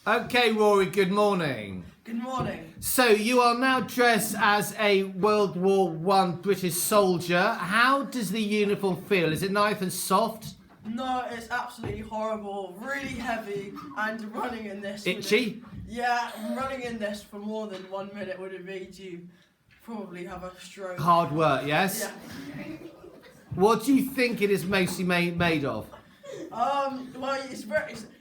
Okay, Rory, good morning. Good morning. So you are now dressed as a World War I British soldier. How does the uniform feel? Is it nice and soft? No, it's absolutely horrible, really heavy, and running in this... Itchy? Yeah, running in this for more than 1 minute would have made you probably have a stroke. Hard work, yes? Yeah. What do you think it is mostly made of? Well,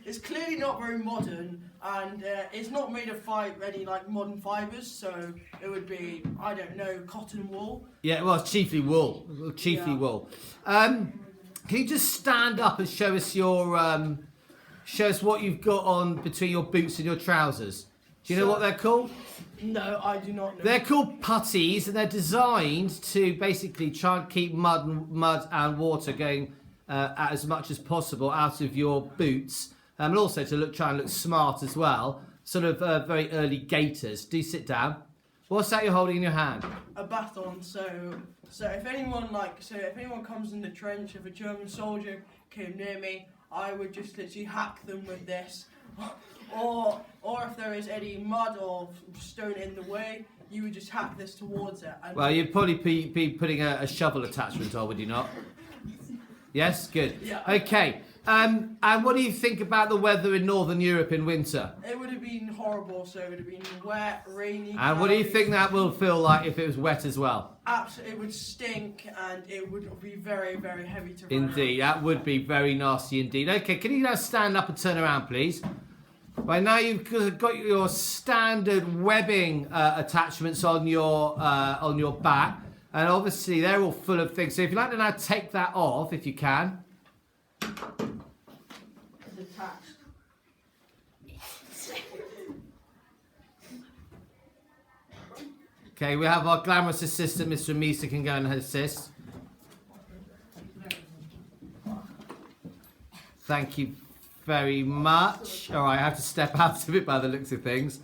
it's clearly not very modern, and it's not made of any modern fibres, so it would be, I don't know, cotton wool. Yeah, well, it's chiefly wool. Wool. Can you just stand up and show us show us what you've got on between your boots and your trousers? Do you know what they're called? No, I do not know. They're called puttees, and they're designed to basically try and keep mud and water going as much as possible out of your boots, and also to try and look smart as well. Sort of very early gaiters. Do sit down. What's that you're holding in your hand? A baton. So if anyone comes in the trench, if a German soldier came near me, I would just literally hack them with this. Or if there is any mud or stone in the way, you would just hack this towards it. Well, you'd probably be putting a shovel attachment on, would you not? Yes, good. Yeah. Okay. And what do you think about the weather in Northern Europe in winter? It would have been horrible. So it would have been wet, rainy. And what do you think that will feel like if it was wet as well? Absolutely, it would stink, and it would be very, very heavy to run. Indeed, that would be very nasty indeed. Okay, can you now stand up and turn around, please? Right, now you've got your standard webbing attachments on your back, and obviously they're all full of things. So if you'd like to now take that off, if you can. It's attached. Okay, we have our glamorous assistant, Mr. Misa, can go and assist. Thank you very much. All right, I have to step out of it by the looks of things.